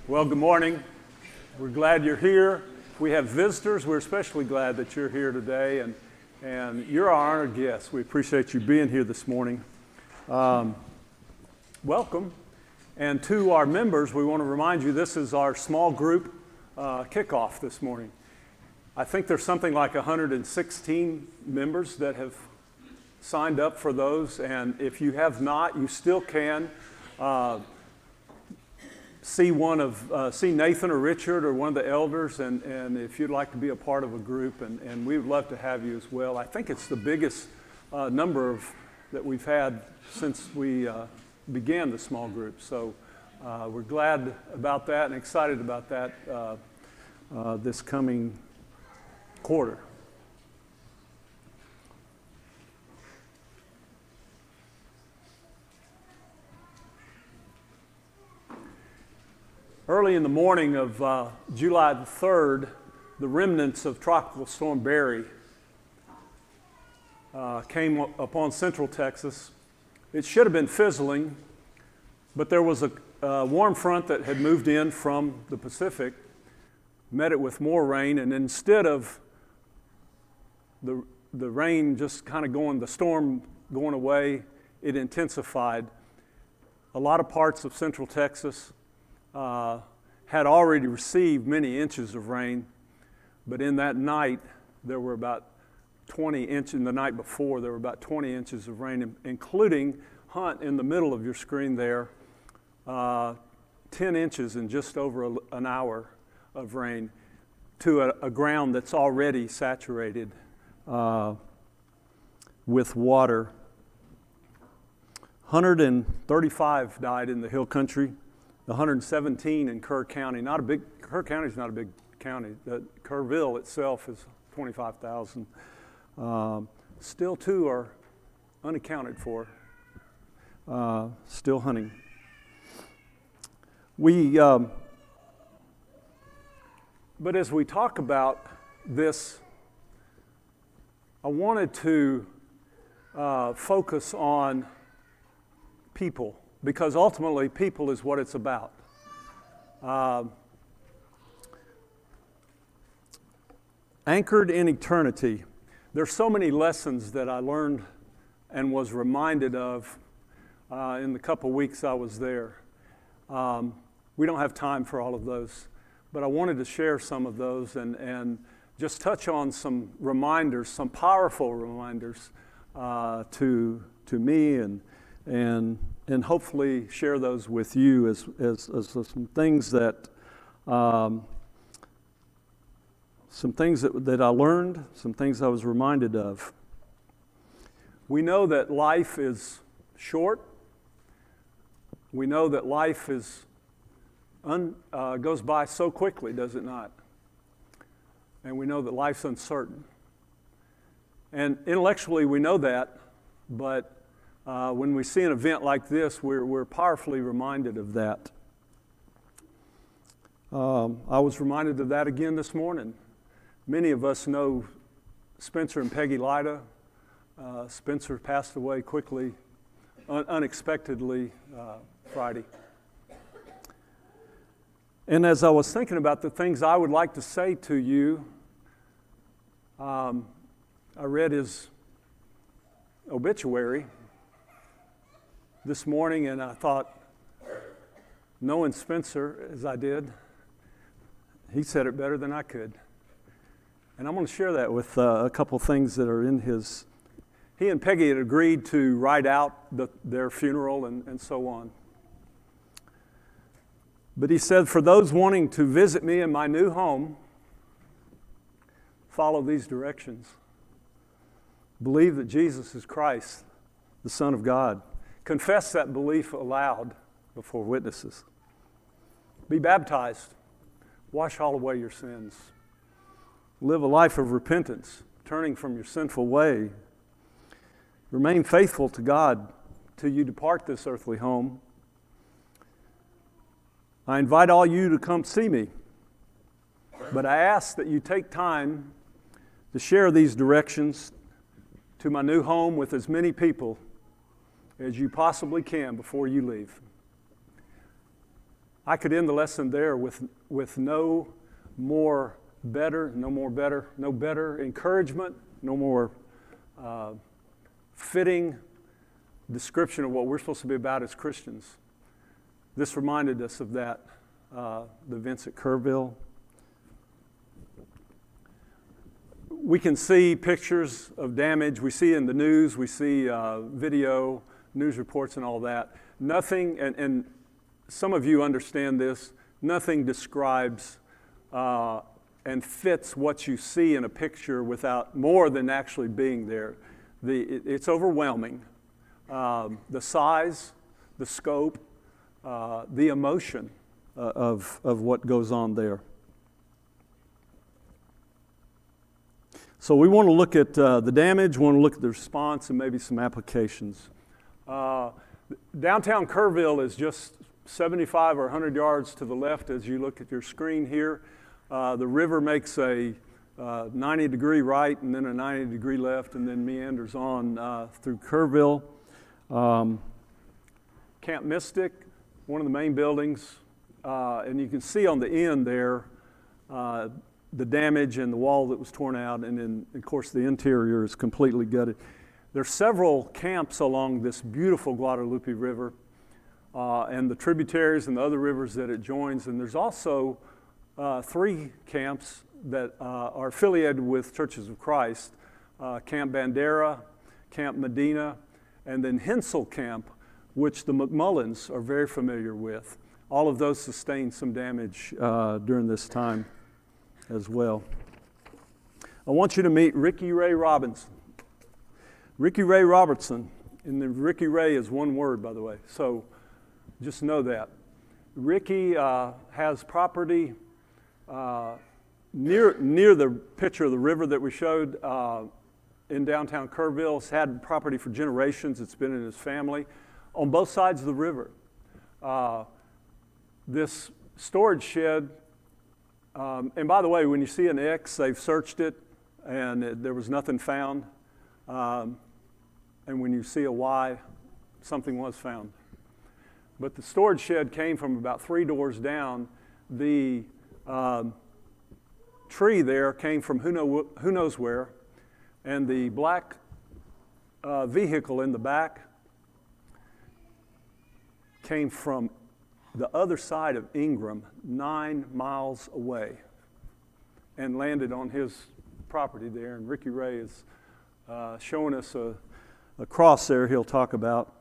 Well, good morning. We're glad you're here. We have visitors. We're especially glad that you're here today, and you're our honored guest. We appreciate you being here this morning. Welcome. And to our members, we want to remind you this is our small group kickoff this morning. I think there's something like 116 members that have signed up for those, and if you have not, you still can. See Nathan or Richard or one of the elders, and if you'd like to be a part of a group, and we would love to have you as well. I think it's the biggest number that we've had since we began the small group. So we're glad about that and excited about that this coming quarter. Early in the morning of July the 3rd, the remnants of Tropical Storm Barry came upon central Texas. It should have been fizzling, but there was a warm front that had moved in from the Pacific, met it with more rain, and instead of the rain just kind of the storm going away, it intensified. A lot of parts of central Texas had already received many inches of rain, but in that night, there were about 20 inches. The night before, there were about 20 inches of rain, including Hunt in the middle of your screen there, 10 inches in just over an hour of rain to a ground that's already saturated with water. 135 died in the hill country. 117 in Kerr County. Kerr County is not a big county. Kerrville itself is 25,000. Still 2 are unaccounted for. Still hunting. But as we talk about this, I wanted to focus on people, because ultimately people is what it's about. Anchored in eternity. There's so many lessons that I learned and was reminded of in the couple weeks I was there. We don't have time for all of those, but I wanted to share some of those and just touch on some reminders, some powerful reminders to me and hopefully share those with you as some things that I learned, some things I was reminded of. We know that life is short. We know that life goes by so quickly, does it not? And we know that life's uncertain. And intellectually we know that, but when we see an event like this, we're powerfully reminded of that. I was reminded of that again this morning. Many of us know Spencer and Peggy Lyda. Spencer passed away quickly, unexpectedly, Friday. And as I was thinking about the things I would like to say to you, I read his obituary this morning, and I thought, knowing Spencer as I did, he said it better than I could. And I'm going to share that with a couple things that are in his. He and Peggy had agreed to write out their funeral and so on. But he said, for those wanting to visit me in my new home, follow these directions. Believe that Jesus is Christ, the Son of God. Confess that belief aloud before witnesses. Be baptized. Wash all away your sins. Live a life of repentance, turning from your sinful way. Remain faithful to God till you depart this earthly home. I invite all you to come see me, but I ask that you take time to share these directions to my new home with as many people as you possibly can before you leave. I could end the lesson there with no better encouragement, no more fitting description of what we're supposed to be about as Christians. This reminded us of that, the events at Kerville. We can see pictures of damage. We see in the news, we see video, news reports and all that. Nothing, and some of you understand this, nothing describes and fits what you see in a picture without more than actually being there. It's overwhelming. The size, the scope, the emotion of what goes on there. So we want to look at the damage, we want to look at the response, and maybe some applications. Downtown Kerrville is just 75 or 100 yards to the left as you look at your screen here. The river makes a 90-degree right and then a 90-degree left and then meanders on through Kerrville. Camp Mystic, one of the main buildings, and you can see on the end there the damage and the wall that was torn out, and then, of course, the interior is completely gutted. There's several camps along this beautiful Guadalupe River and the tributaries and the other rivers that it joins, and there's also 3 camps that are affiliated with Churches of Christ, Camp Bandera, Camp Medina, and then Hensel Camp, which the McMullins are very familiar with. All of those sustained some damage during this time as well. I want you to meet Ricky Ray Robinson. Ricky Ray Robertson, and the Ricky Ray is one word, by the way, so just know that. Ricky has property near the picture of the river that we showed in downtown Kerrville. He's had property for generations. It's been in his family on both sides of the river. This storage shed, and by the way, when you see an X, they've searched it and there was nothing found. And when you see a Y, something was found. But the storage shed came from about 3 doors down. The tree there came from who knows where, and the black vehicle in the back came from the other side of Ingram, 9 miles away, and landed on his property there. And Ricky Ray is showing us a cross there he'll talk about.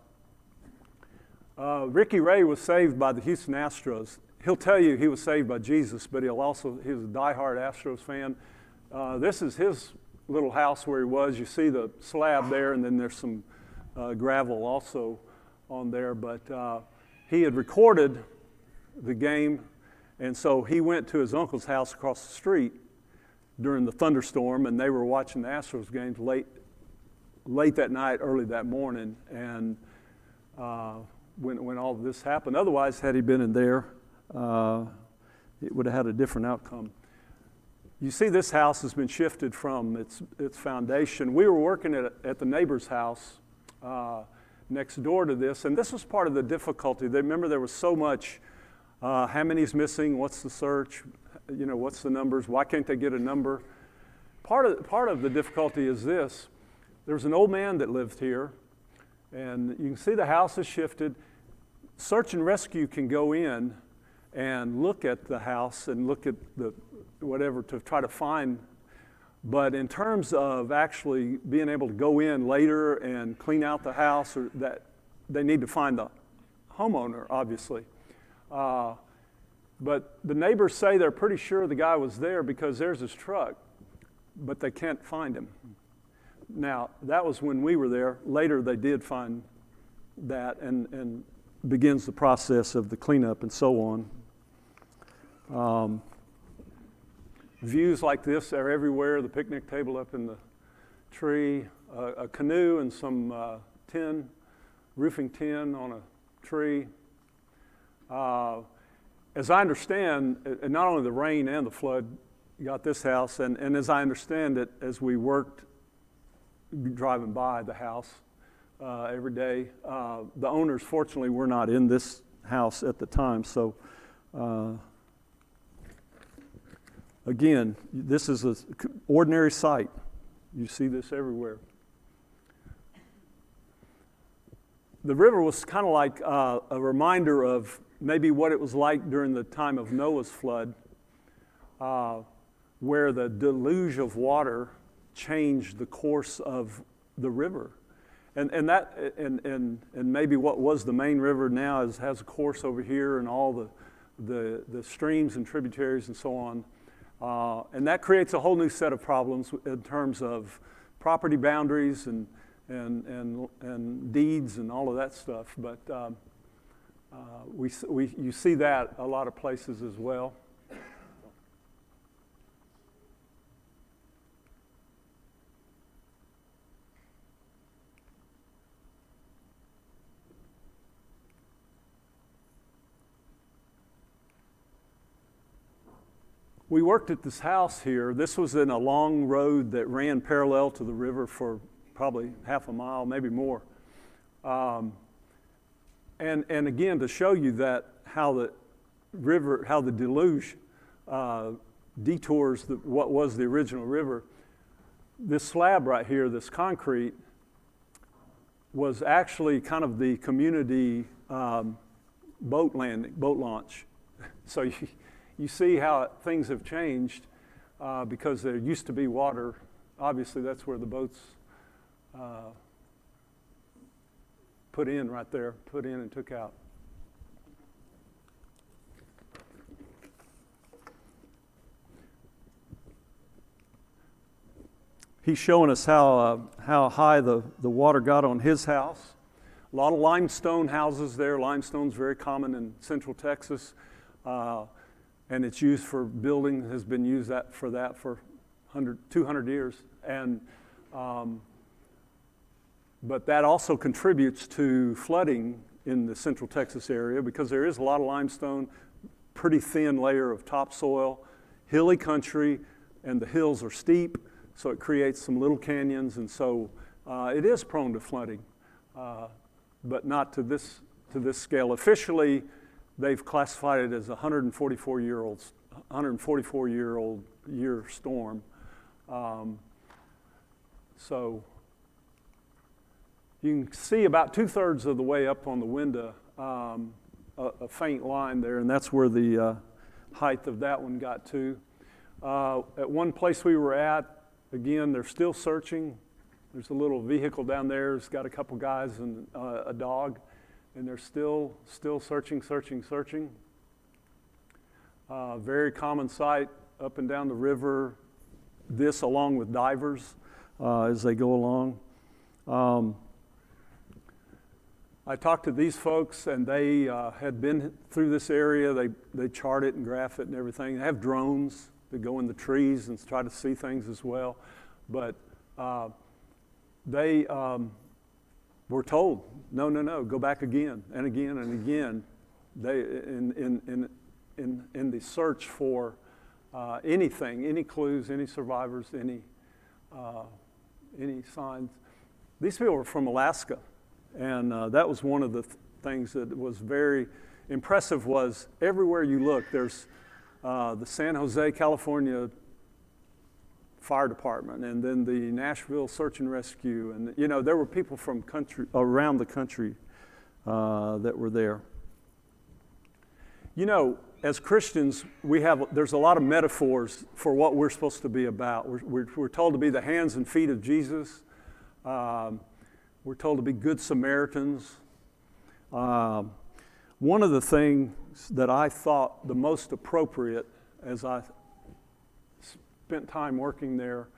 Ricky Ray was saved by the Houston Astros. He'll tell you he was saved by Jesus, but he was a diehard Astros fan. This is his little house where he was. You see the slab there, and then there's some gravel also on there. But he had recorded the game, and so he went to his uncle's house across the street during the thunderstorm, and they were watching the Astros games late that night, early that morning, and when all of this happened. Otherwise, had he been in there, it would have had a different outcome. You see this house has been shifted from its foundation. We were working at the neighbor's house next door to this, and this was part of the difficulty. Remember, there was so much, how many's missing, what's the search, what's the numbers, why can't they get a number? Part of the difficulty is this. There's an old man that lived here, and you can see the house is shifted. Search and rescue can go in and look at the house and look at the whatever to try to find. But in terms of actually being able to go in later and clean out the house, or that they need to find the homeowner, obviously. But the neighbors say they're pretty sure the guy was there because there's his truck, but they can't find him. Now, that was when we were there. Later, they did find that and begins the process of the cleanup and so on. Views like this are everywhere. The picnic table up in the tree, a canoe and some roofing tin on a tree. As I understand, not only the rain and the flood got this house, and as I understand it, as we worked driving by the house every day, the owners fortunately were not in this house at the time, so Again, this is an ordinary sight. You see this everywhere. The river was kind of like a reminder of maybe what it was like during the time of Noah's flood, where the deluge of water changed the course of the river. And maybe what was the main river now has a course over here, and all the streams and tributaries and so on. And that creates a whole new set of problems in terms of property boundaries and deeds and all of that stuff. But you see that a lot of places as well. We worked at this house here. This was in a long road that ran parallel to the river for probably half a mile, maybe more. And again, to show you that how the river, how the deluge detours what was the original river, this slab right here, this concrete, was actually kind of the community boat launch. So you see how things have changed because there used to be water. Obviously, that's where the boats put in right there, put in and took out. He's showing us how high the water got on his house. A lot of limestone houses there. Limestone's very common in Central Texas. And it's used for building, has been used for 200 years. And, but that also contributes to flooding in the Central Texas area because there is a lot of limestone, pretty thin layer of topsoil, hilly country, and the hills are steep, so it creates some little canyons, and so it is prone to flooding, but not to this scale. Officially, they've classified it as a 144-year storm. So you can see about 2/3 of the way up on the window, a faint line there, and that's where the height of that one got to. At one place we were at, again, they're still searching. There's a little vehicle down there. It's got a couple guys and a dog. And they're still searching. Very common sight up and down the river. This along with divers as they go along. I talked to these folks, and they had been through this area. They chart it and graph it and everything. They have drones that go in the trees and try to see things as well. But they were told, no, go back again and again and again. They in the search for anything, any clues, any survivors, any signs. These people were from Alaska, and that was one of the things that was very impressive. Was everywhere you look, there's the San Jose, California Fire Department, and then the Nashville Search and Rescue, and there were people from around the country that were there. As Christians, there's a lot of metaphors for what we're supposed to be about. We're told to be the hands and feet of Jesus. We're told to be good Samaritans. One of the things that I thought the most appropriate as I spent time working there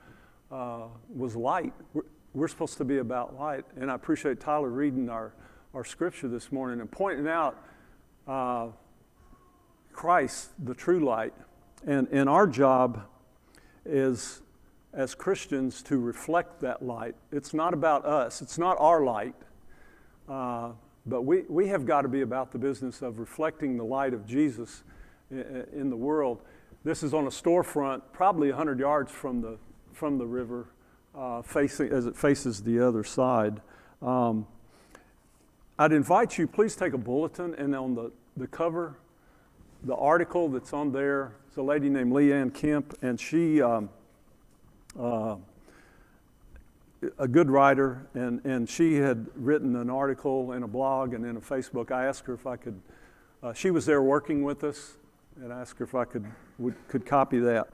was light. We're supposed to be about light. And I appreciate Tyler reading our scripture this morning and pointing out Christ, the true light. And our job is, as Christians, to reflect that light. It's not about us. It's not our light. But we have got to be about the business of reflecting the light of Jesus in the world. This is on a storefront, probably 100 yards from the river, facing as it faces the other side. I'd invite you, please take a bulletin, and on the cover, the article that's on there, it's a lady named Leanne Kemp, and she, a good writer, and she had written an article in a blog and in a Facebook. I asked her if I could, she was there working with us, and I asked her if I could copy that.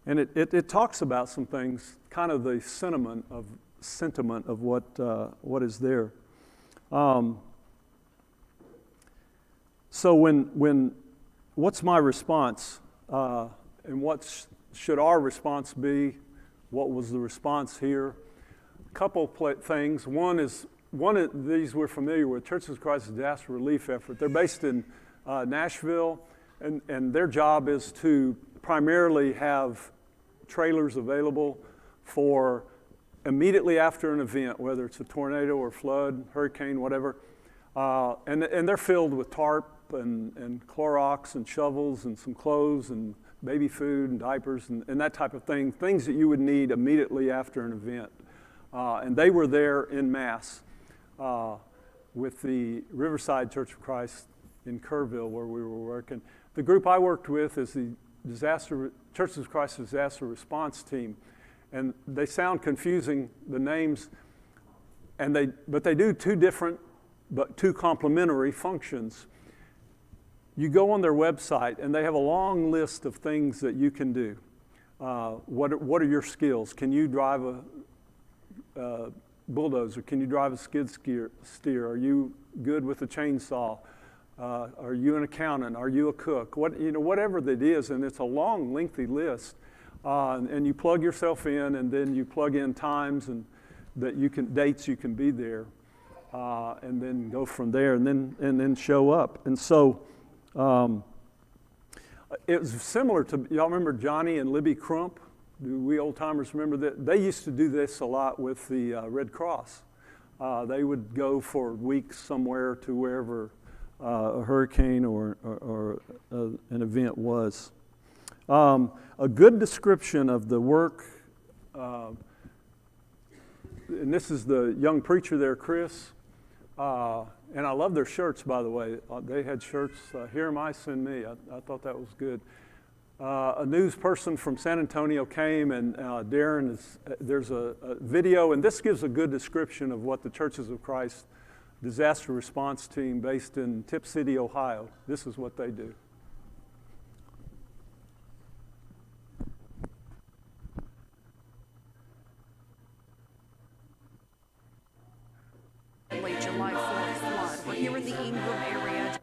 And it talks about some things, kind of the sentiment of what is there. So what's my response, and what should our response be? What was the response here? A couple things. One of these we're familiar with, Churches of Christ Disaster Relief Effort. They're based in Nashville, and their job is to primarily have trailers available for immediately after an event, whether it's a tornado or flood, hurricane, whatever. And they're filled with tarp and Clorox and shovels and some clothes and baby food and diapers and that type of thing, things that you would need immediately after an event. And they were there en masse with the Riverside Church of Christ in Kerrville, where we were working. The group I worked with is the Churches of Christ Disaster Response Team. And they sound confusing, the names, but they do two different but two complementary functions. You go on their website, and they have a long list of things that you can do. What are your skills? Can you drive a bulldozer? Can you drive a skid steer? Are you good with a chainsaw? Are you an accountant? Are you a cook? Whatever that is, and it's a long, lengthy list. And you plug yourself in, and then you plug in times and dates you can be there, and then go from there, and then show up. And so it was similar to, y'all remember Johnny and Libby Crump? Do we old timers remember that? They used to do this a lot with the Red Cross. They would go for weeks somewhere to wherever a hurricane or an event was. A good description of the work, and this is the young preacher there, Chris, and I love their shirts, by the way. They had shirts, Here Am I, Send Me. I thought that was good. A news person from San Antonio came, and Darren, there's a video, and this gives a good description of what the Churches of Christ Disaster Response Team based in Tip City, Ohio. This is what they do. Late July 4th flood. We're here in the Ingram area.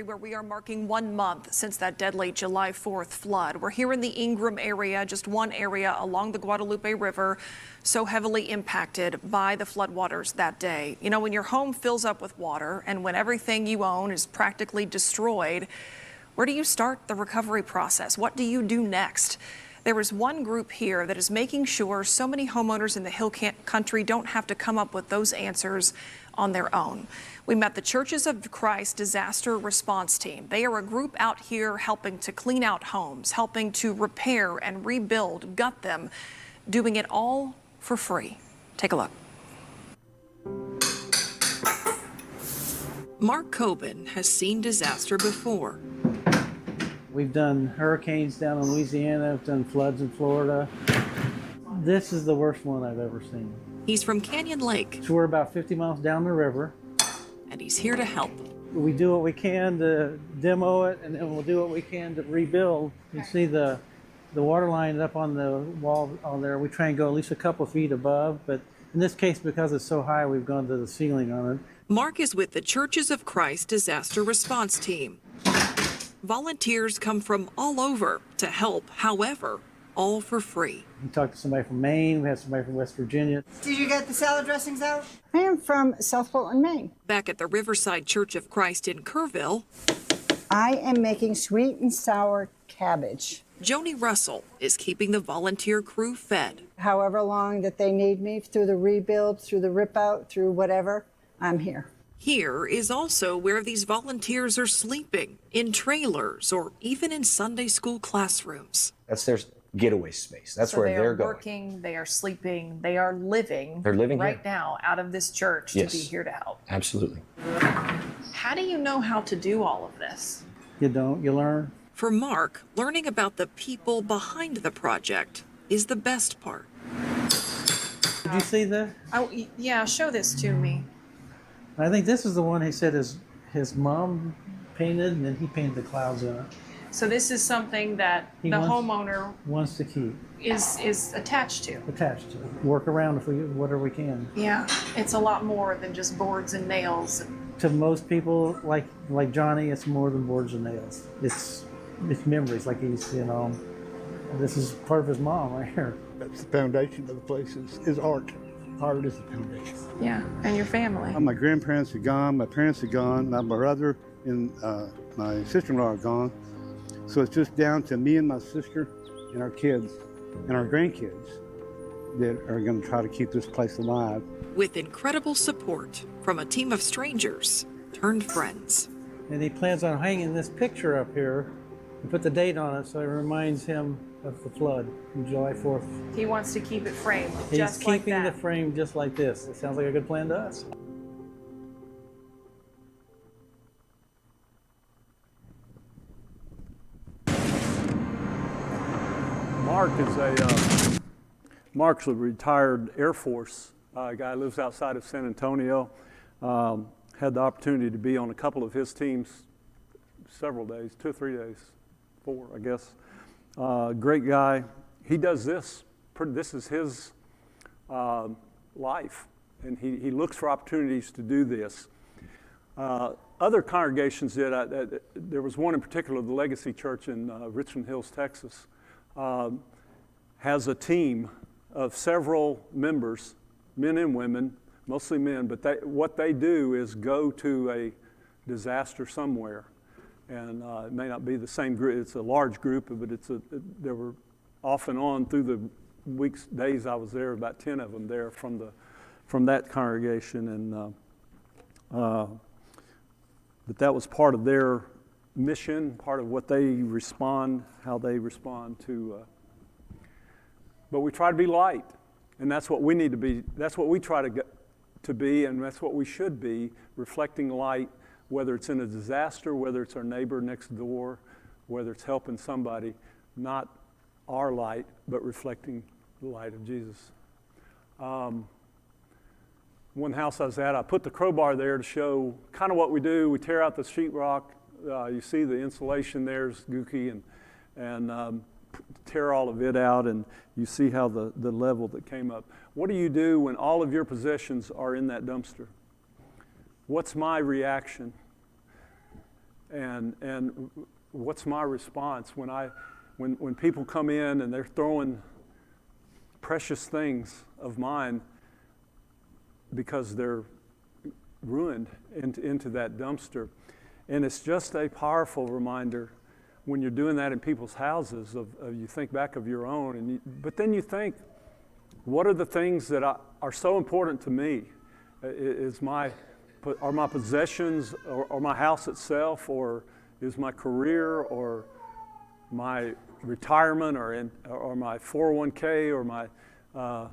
Where we are marking 1 month since that deadly July 4th flood. We're here in the Ingram area, just one area along the Guadalupe River, so heavily impacted by the floodwaters that day. You know, when your home fills up with water and when everything you own is practically destroyed, where do you start the recovery process? What do you do next? There is one group here that is making sure so many homeowners in the Hill Country don't have to come up with those answers on their own. We met the Churches of Christ Disaster Response Team. They are a group out here helping to clean out homes, helping to repair and rebuild, gut them, doing it all for free. Take a look. Mark Coben has seen disaster before. We've done hurricanes down in Louisiana, we've done floods in Florida. This is the worst one I've ever seen. He's from Canyon Lake. So we're about 50 miles down the river. And he's here to help. We do what we can to demo it, and then we'll do what we can to rebuild. You see the water line up on the wall on there. We try and go at least a couple feet above, but in this case, because it's so high, we've gone to the ceiling on it. Mark is with the Churches of Christ Disaster Response Team. Volunteers come from all over to help, however, all for free. We talked to somebody from Maine, we had somebody from West Virginia. Did you get the salad dressings out? I am from South Portland, Maine. Back at the Riverside Church of Christ in Kerrville, I am making sweet and sour cabbage. Joni Russell is keeping the volunteer crew fed. However long that they need me, through the rebuild, through the rip out, through whatever, I'm here. Here is also where these volunteers are sleeping, in trailers or even in Sunday school classrooms. That's their getaway space. That's So where they they're are going. working, they are sleeping, they are living. They're living right here. now out of this church Yes. to be here to help. Absolutely. How do you know how to do all of this? You don't, you learn. For Mark, learning about the people behind the project is the best part. Did you see that? Oh, yeah, show this to me. I think this is the one he said his mom painted, and then he painted the clouds on it. So this is something that He the wants- homeowner Wants to keep is attached to. attached to it. Work around if we whatever we can. Yeah, it's a lot more than just boards and nails. To most people, like Johnny, it's more than boards and nails. It's memories. Like he's, this is part of his mom right here. That's the foundation of the place is art. Art is the foundation. Yeah, and your family. My grandparents are gone, my parents are gone, my brother and my sister-in-law are gone. So it's just down to me and my sister and our kids and our grandkids that are going to try to keep this place alive. With incredible support from a team of strangers turned friends. And he plans on hanging this picture up here and put the date on it so it reminds him of the flood from July 4th. He wants to keep it framed He's just like keeping that. the frame just like this. It sounds like a good plan to us. Mark's a retired Air Force guy, lives outside of San Antonio. Had the opportunity to be on a couple of his teams several days, 2 or 3 days, 4, I guess. Great guy. He does this. This is his life, and he looks for opportunities to do this. Other congregations did. There was one in particular, the Legacy Church in Richmond Hills, Texas, has a team of several members, men and women, mostly men, but what they do is go to a disaster somewhere. And it may not be the same group, it's a large group, but there were off and on through the weeks, days I was there, about 10 of them there from that congregation. And but that was part of their mission, part of what how they respond to. But we try to be light, and that's what we need to be. That's what we try to be, and that's what we should be, reflecting light, whether it's in a disaster, whether it's our neighbor next door, whether it's helping somebody, not our light, but reflecting the light of Jesus. One house I was at, I put the crowbar there to show kind of what we do. We tear out the sheetrock. You see the insulation there is gooky, and tear all of it out, and you see how the level that came up. What do you do when all of your possessions are in that dumpster? What's my reaction? And what's my response when people come in and they're throwing precious things of mine because they're ruined into that dumpster? And it's just a powerful reminder when you're doing that in people's houses of you think back of your own, but then you think, what are the things that are so important to me? Are my possessions or my house itself, or is my career or my retirement or my 401k or my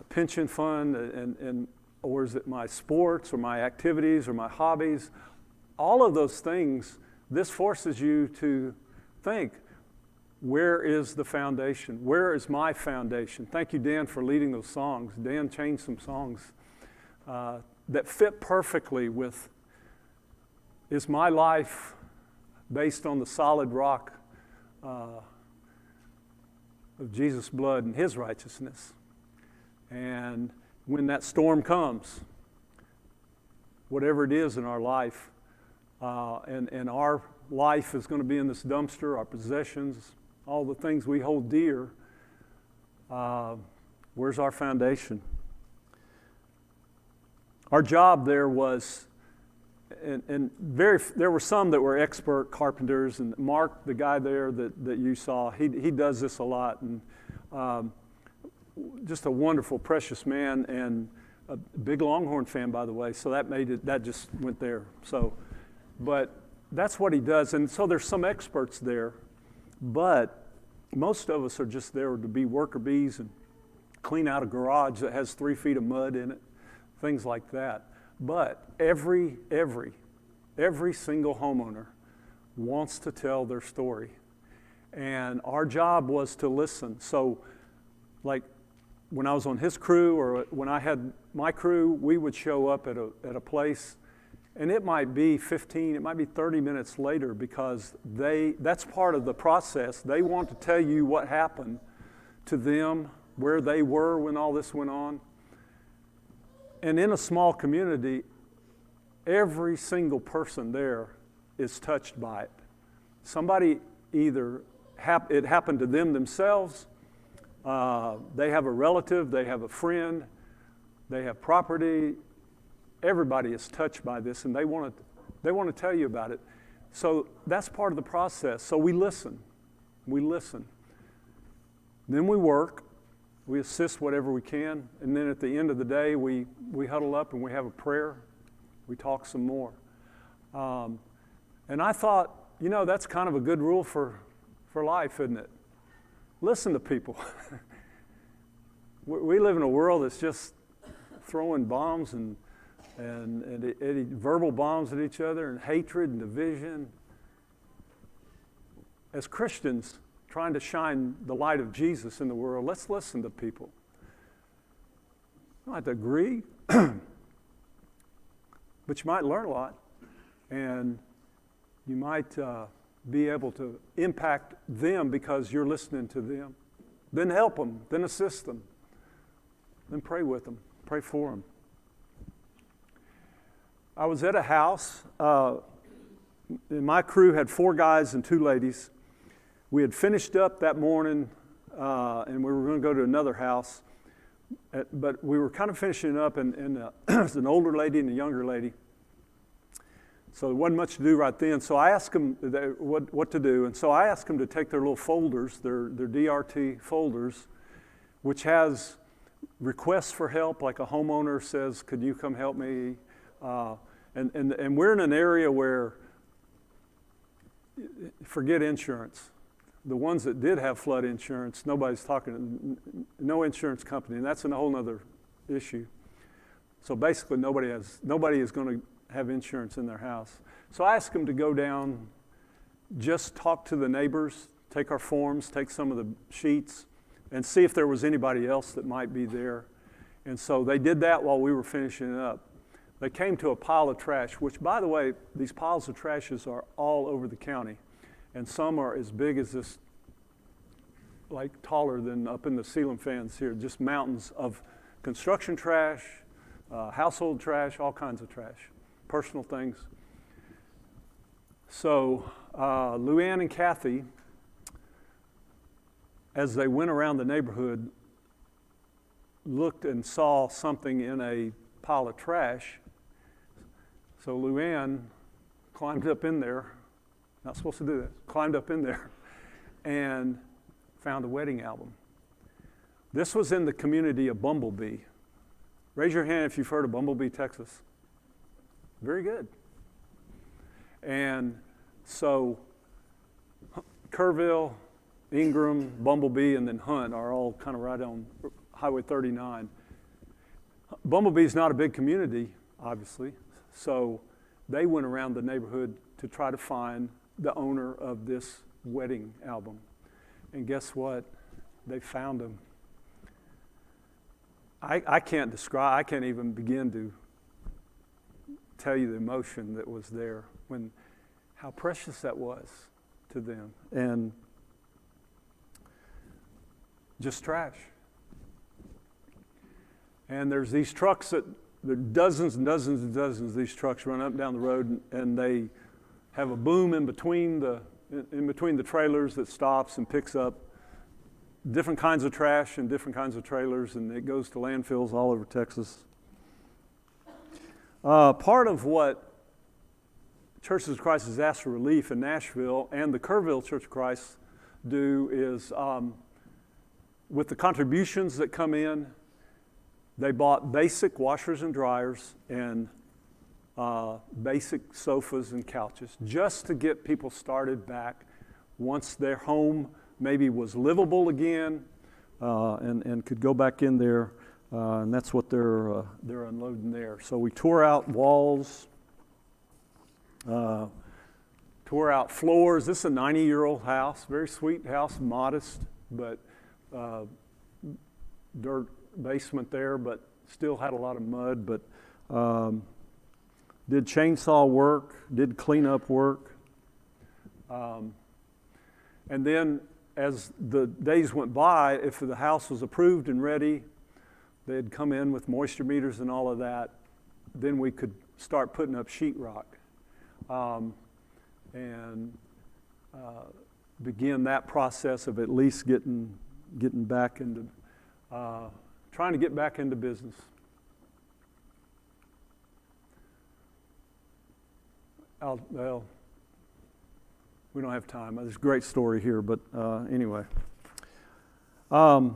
pension fund, or is it my sports or my activities or my hobbies? All of those things, this forces you to think, where is the foundation? Where is my foundation? Thank you, Dan, for leading those songs. Dan changed some songs that fit perfectly with, is my life based on the solid rock of Jesus' blood and his righteousness? And when that storm comes, whatever it is in our life, and our life is going to be in this dumpster, our possessions, all the things we hold dear, where's our foundation? Our job there was, there were some that were expert carpenters, and Mark, the guy there that you saw, he does this a lot, and just a wonderful, precious man, and a big Longhorn fan, by the way, so that just went there. So, but that's what he does, and so there's some experts there, but most of us are just there to be worker bees and clean out a garage that has 3 feet of mud in it, things like that. But every single homeowner wants to tell their story. And our job was to listen. So, like, when I was on his crew or when I had my crew, we would show up at a place, and it might be 15, it might be 30 minutes later, because that's part of the process. They want to tell you what happened to them, where they were when all this went on. And in a small community, every single person there is touched by it. Somebody either it happened to them themselves, they have a relative, they have a friend, they have property. Everybody is touched by this, and they want to tell you about it. So that's part of the process. So we listen. Then we work. We assist whatever we can, and then at the end of the day, we huddle up and we have a prayer. We talk some more. And I thought, that's kind of a good rule for life, isn't it? Listen to people. We live in a world that's just throwing bombs and verbal bombs at each other, and hatred and division. As Christians trying to shine the light of Jesus in the world, let's listen to people. You don't have to agree, but you might learn a lot, and you might be able to impact them because you're listening to them. Then help them, then assist them, then pray with them, pray for them. I was at a house, and my crew had 4 guys and 2 ladies. We had finished up that morning, and we were going to go to another house, but we were kind of finishing up, and there was an older lady and a younger lady. So there wasn't much to do right then. So I asked them what to do, and so I asked them to take their little folders, their DRT folders, which has requests for help, like a homeowner says, "Could you come help me?" And we're in an area where, forget insurance. The ones that did have flood insurance, nobody's talking, no insurance company, and that's a whole other issue. So basically nobody is going to have insurance in their house. So I asked them to go down, just talk to the neighbors, take our forms, take some of the sheets, and see if there was anybody else that might be there. And so they did that while we were finishing up. They came to a pile of trash, which, by the way, these piles of trashes are all over the county. And some are as big as this, like taller than up in the ceiling fans here, just mountains of construction trash, household trash, all kinds of trash, personal things. So Luann and Kathy, as they went around the neighborhood, looked and saw something in a pile of trash. So Luann climbed up in there, not supposed to do that, climbed up in there and found a wedding album. This was in the community of Bumblebee. Raise your hand if you've heard of Bumblebee, Texas. Very good. And so Kerrville, Ingram, Bumblebee, and then Hunt are all kind of right on Highway 39. Bumblebee is not a big community, obviously, so they went around the neighborhood to try to find the owner of this wedding album. And guess what? They found him. I can't even begin to tell you the emotion that was there, how precious that was to them. And just trash. And there's these trucks there are dozens and dozens and dozens of these trucks run up and down the road, and they have a boom in between the trailers that stops and picks up different kinds of trash and different kinds of trailers, and it goes to landfills all over Texas. Part of what Churches of Christ Disaster Relief in Nashville and the Kerrville Church of Christ do is, with the contributions that come in, they bought basic washers and dryers and basic sofas and couches just to get people started back once their home maybe was livable again, and could go back in there, and that's what they're unloading there. So we tore out walls, tore out floors. This is a 90-year-old house, very sweet house, modest, but dirt basement there, but still had a lot of mud. But did chainsaw work, did cleanup work. And then as the days went by, if the house was approved and ready, they'd come in with moisture meters and all of that. Then we could start putting up sheetrock and begin that process of at least getting back into, trying to get back into business. Well, we don't have time. There's a great story here, but anyway. I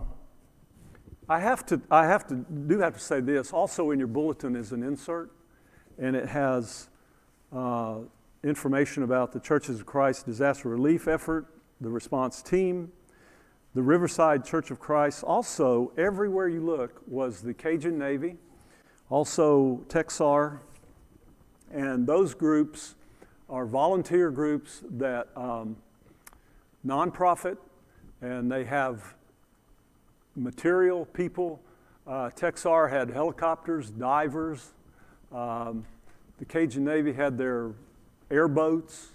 do have to say this. Also in your bulletin is an insert, and it has information about the Churches of Christ disaster relief effort, the response team, the Riverside Church of Christ. Also, everywhere you look was the Cajun Navy, also Texar, and those groups are volunteer groups that nonprofit, and they have material people. Texar had helicopters, divers. The Cajun Navy had their airboats.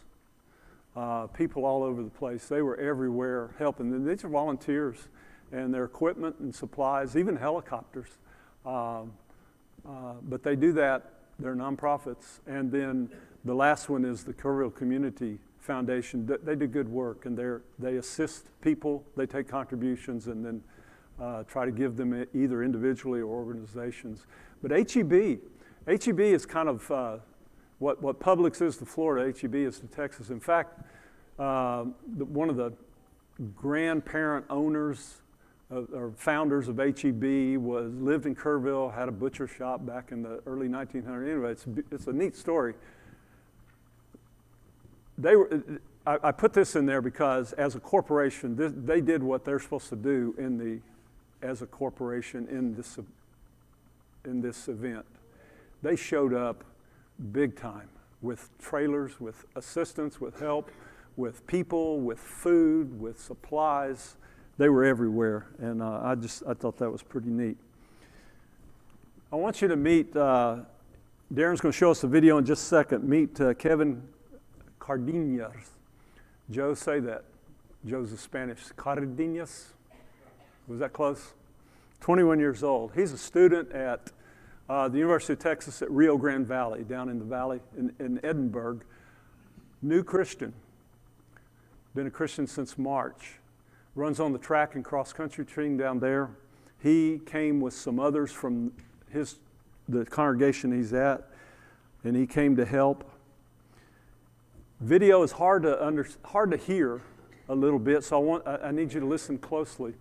People all over the place. They were everywhere helping. And these are volunteers, and their equipment and supplies, even helicopters. But they do that. They're nonprofits. And then the last one is the Kerrville Community Foundation. They do good work, and they assist people. They take contributions and then try to give them either individually or organizations. But HEB is kind of what Publix is to Florida, HEB is to Texas. In fact, one of the grandparent owners or founders of HEB lived in Kerrville, had a butcher shop back in the early 1900s. Anyway, it's a neat story. I put this in there because as a corporation, they did what they're supposed to do as a corporation in this event. They showed up big time with trailers, with assistance, with help, with people, with food, with supplies. They were everywhere, and I thought that was pretty neat. I want you to meet, Darren's going to show us a video in just a second. Meet Kevin Cardenas. Joe, say that. Joe's a Spanish. Cardenas. Was that close? 21 years old. He's a student at the University of Texas at Rio Grande Valley, down in the valley in Edinburgh. New Christian. Been a Christian since March. Runs on the track and cross-country team down there. He came with some others from the congregation he's at, and he came to help. Video is hard to hear a little bit, so I need you to listen closely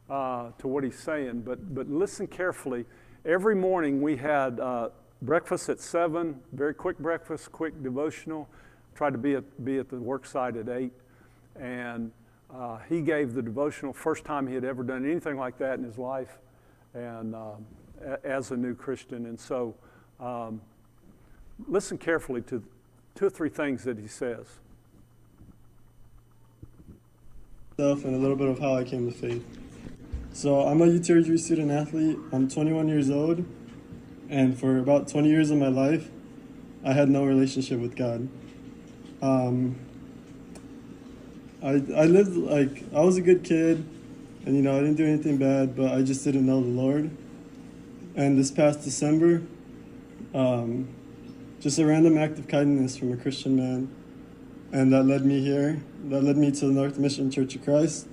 to what he's saying, but listen carefully. Every morning we had breakfast at 7, very quick breakfast, quick devotional. Tried to be at the work site at 8, and he gave the devotional, first time he had ever done anything like that in his life, and as a new Christian. And so listen carefully to 2 or 3 things that he says. And a little bit of how I came to faith. So I'm a UTRG student athlete. I'm 21 years old, and for about 20 years of my life, I had no relationship with God. I lived like, I was a good kid, and I didn't do anything bad, but I just didn't know the Lord. And this past December, just a random act of kindness from a Christian man, and that led me here. That led me to the North Mission Church of Christ.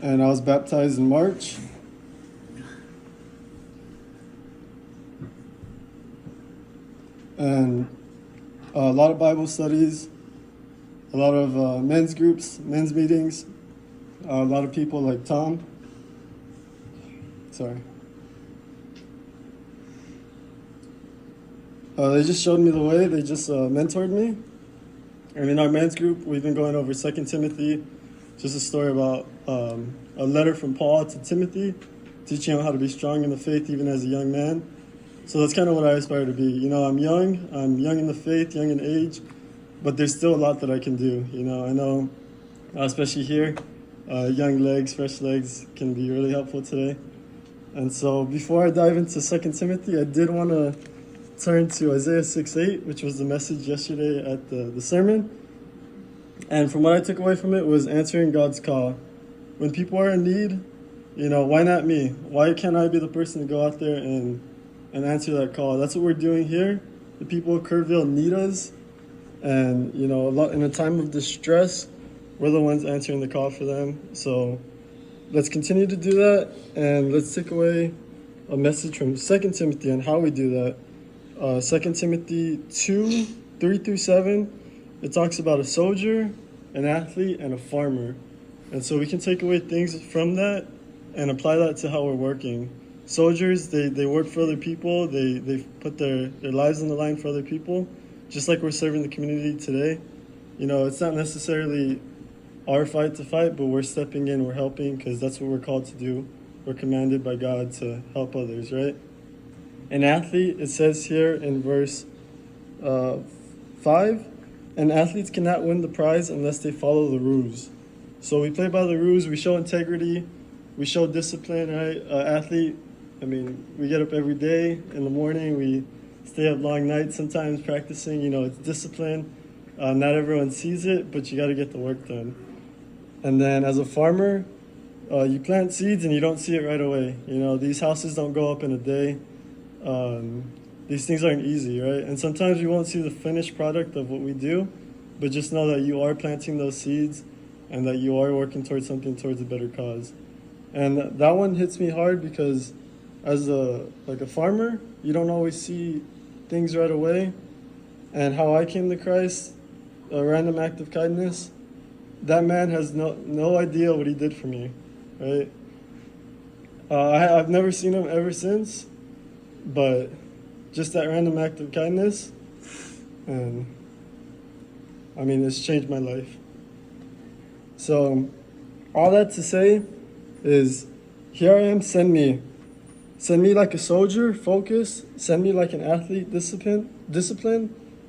And I was baptized in March. And a lot of Bible studies, a lot of men's groups, men's meetings, a lot of people like Tom. Sorry. They just showed me the way. They just mentored me. And in our men's group, we've been going over 2 Timothy just a story about a letter from Paul to Timothy, teaching him how to be strong in the faith even as a young man. So that's kind of what I aspire to be. You know, I'm young in the faith, young in age, but there's still a lot that I can do. You know, I know, especially here, young legs, fresh legs can be really helpful today. And so before I dive into 2 Timothy, I did want to turn to Isaiah 6:8, which was the message yesterday at the sermon. And from what I took away from it was answering God's call. When people are in need, you know, why not me? Why can't I be the person to go out there and answer that call? That's what we're doing here. The people of Kerrville need us. And, you know, in a time of distress, we're the ones answering the call for them. So let's continue to do that, and let's take away a message from 2 Timothy on how we do that. 2 Timothy 2:3-7, it talks about a soldier, an athlete, and a farmer. And so we can take away things from that and apply that to how we're working. Soldiers, they work for other people. They put their lives on the line for other people, just like we're serving the community today. You know, it's not necessarily our fight to fight, but we're stepping in, we're helping, because that's what we're called to do. We're commanded by God to help others, right? An athlete, it says here in verse 5, and athletes cannot win the prize unless they follow the rules. So we play by the rules, we show integrity, we show discipline, right? Athlete, I mean, we get up every day in the morning, we stay up long nights sometimes practicing, you know, it's discipline. Not everyone sees it, but you got to get the work done. And then as a farmer, you plant seeds and you don't see it right away. You know, these houses don't go up in a day. These things aren't easy, right? And sometimes you won't see the finished product of what we do, but just know that you are planting those seeds and that you are working towards something, towards a better cause. And that one hits me hard because as a farmer, you don't always see things right away. And how I came to Christ, a random act of kindness, that man has no idea what he did for me, right? I've never seen him ever since, but just that random act of kindness, and I mean, it's changed my life. So all that to say is, here I am, send me. Send me like a soldier, focus. Send me like an athlete, discipline,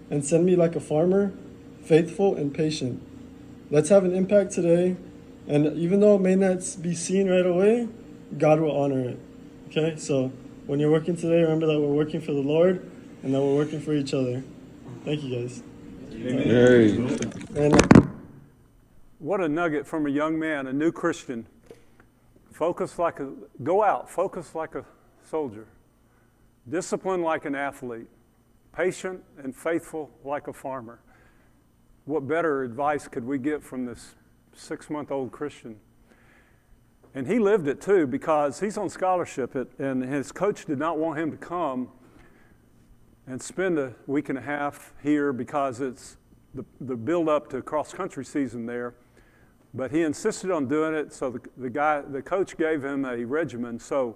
and send me like a farmer, faithful and patient. Let's have an impact today, and even though it may not be seen right away, God will honor it. Okay, so when you're working today, remember that we're working for the Lord and that we're working for each other. Thank you, guys. Amen. And What a nugget from a young man, a new Christian. Go out, focus like a soldier, discipline like an athlete, patient and faithful like a farmer. What better advice could we get from this 6-month-old Christian? And he lived it too, because he's on scholarship and his coach did not want him to come and spend a week and a half here because it's the build-up to cross-country season there. But he insisted on doing it, so the coach gave him a regimen. So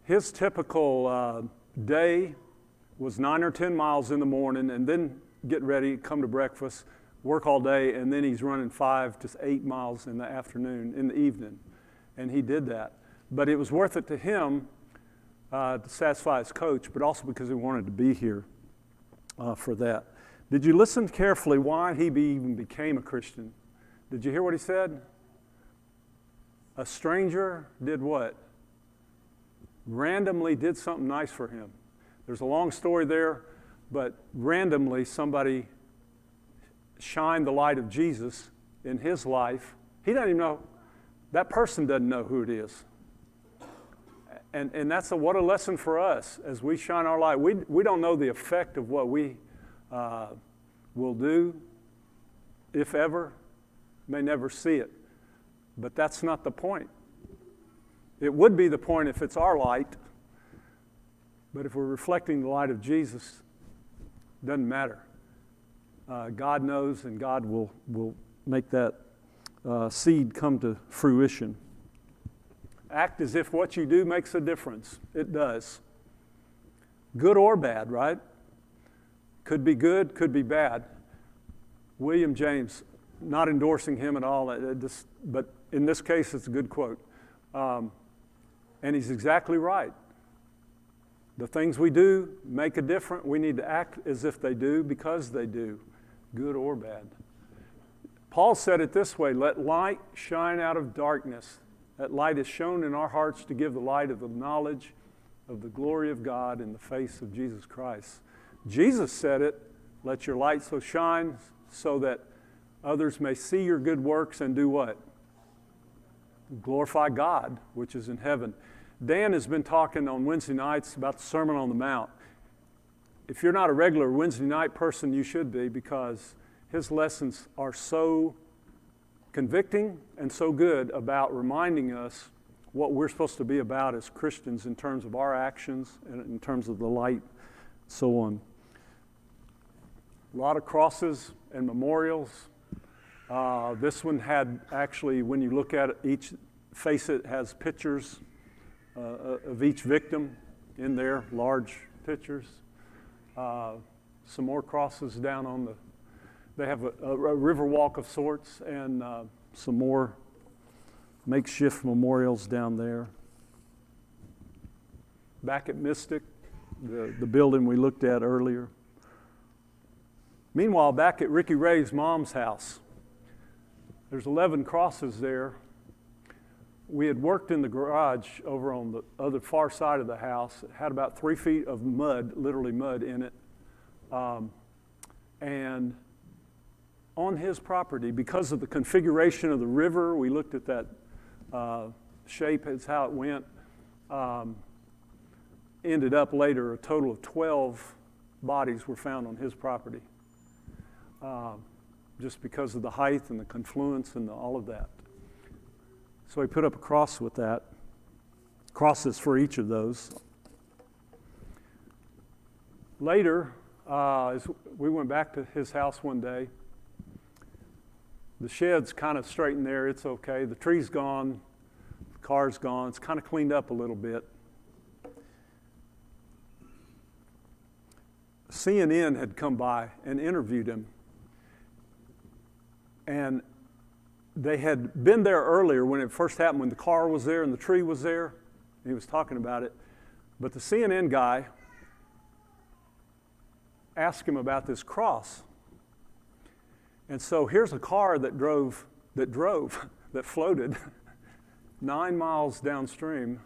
his typical day was 9 or 10 miles in the morning, and then get ready, come to breakfast, work all day, and then he's running 5 to 8 miles in the afternoon, in the evening. And he did that. But it was worth it to him to satisfy his coach, but also because he wanted to be here for that. Did you listen carefully why he even became a Christian? Did you hear what he said? A stranger did what? Randomly did something nice for him. There's a long story there, but randomly somebody shined the light of Jesus in his life. He doesn't even know, that person doesn't know who it is. And that's what a lesson for us as we shine our light. We don't know the effect of what we will do, if ever. May never see it, but that's not the point. It would be the point if it's our light, but if we're reflecting the light of Jesus, it doesn't matter. God knows, and God will make that seed come to fruition. Act as if what you do makes a difference. It does. Good or bad, right? Could be good, could be bad. William James, not endorsing him at all, but in this case, it's a good quote. And he's exactly right. The things we do make a difference. We need to act as if they do because they do, good or bad. Paul said it this way, let light shine out of darkness. That light is shown in our hearts to give the light of the knowledge of the glory of God in the face of Jesus Christ. Jesus said it, let your light so shine so that others may see your good works and do what? Glorify God, which is in heaven. Dan has been talking on Wednesday nights about the Sermon on the Mount. If you're not a regular Wednesday night person, you should be, because his lessons are so convicting and so good about reminding us what we're supposed to be about as Christians in terms of our actions and in terms of the light, so on. A lot of crosses and memorials. This one had actually, when you look at it, each face it has pictures of each victim in there, large pictures. Some more crosses down on the, they have a river walk of sorts, and some more makeshift memorials down there. Back at Mystic, the building we looked at earlier. Meanwhile, back at Ricky Ray's mom's house, there's 11 crosses there. We had worked in the garage over on the other far side of the house. It had about 3 feet of mud, literally mud in it. And on his property, because of the configuration of the river, we looked at that shape as how it went. Ended up later, a total of 12 bodies were found on his property. Just because of the height and the confluence and all of that. So he put up a cross with that, crosses for each of those. Later, as we went back to his house one day, the shed's kind of straightened there, it's okay. The tree's gone, the car's gone, it's kind of cleaned up a little bit. CNN had come by and interviewed him. And they had been there earlier when it first happened, when the car was there and the tree was there. And he was talking about it. But the CNN guy asked him about this cross. And so here's a car that floated 9 miles downstream.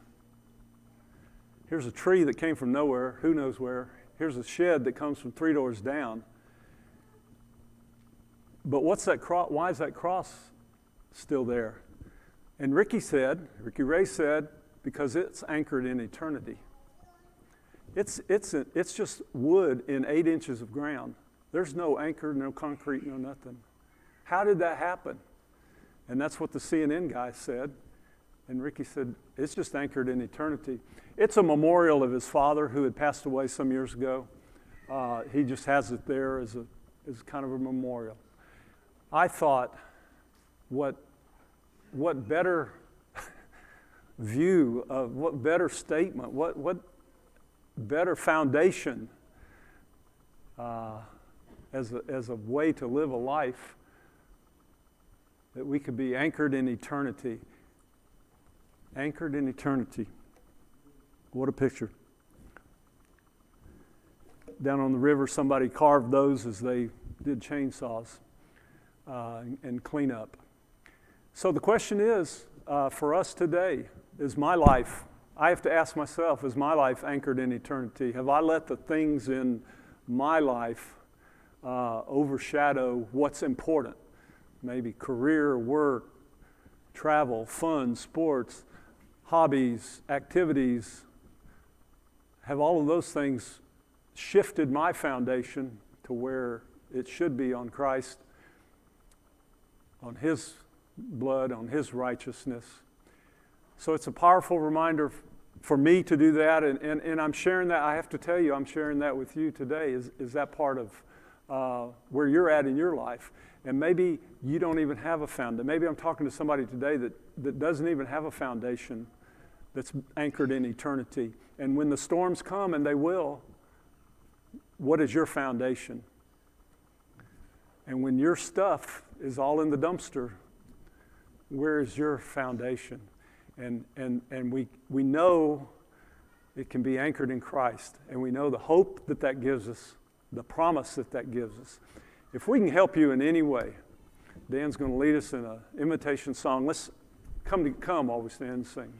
Here's a tree that came from nowhere, who knows where. Here's a shed that comes from 3 doors down. But what's that cross? Why is that cross still there? And Ricky Ray said, because it's anchored in eternity. It's just wood in 8 inches of ground. There's no anchor, no concrete, no nothing. How did that happen? And that's what the CNN guy said. And Ricky said, it's just anchored in eternity. It's a memorial of his father who had passed away some years ago. He just has it there as kind of a memorial. I thought, what better view of, what better statement, what better foundation as a way to live a life that we could be anchored in eternity. Anchored in eternity. What a picture. Down on the river, somebody carved those as they did chainsaws and clean up. So the question is, for us today, is my life, I have to ask myself, is my life anchored in eternity? Have I let the things in my life overshadow what's important? Maybe career, work, travel, fun, sports, hobbies, activities. Have all of those things shifted my foundation to where it should be on Christ, on His blood, on His righteousness? So it's a powerful reminder for me to do that, and I'm sharing that. I have to tell you, I'm sharing that with you today. Is that part of where you're at in your life? And maybe you don't even have a foundation. Maybe I'm talking to somebody today that doesn't even have a foundation that's anchored in eternity. And when the storms come, and they will, what is your foundation? And when your stuff is all in the dumpster, where is your foundation? And we know it can be anchored in Christ, and we know the hope that that gives us, the promise that that gives us. If we can help you in any way, Dan's going to lead us in an invitation song. Let's come while we stand and sing.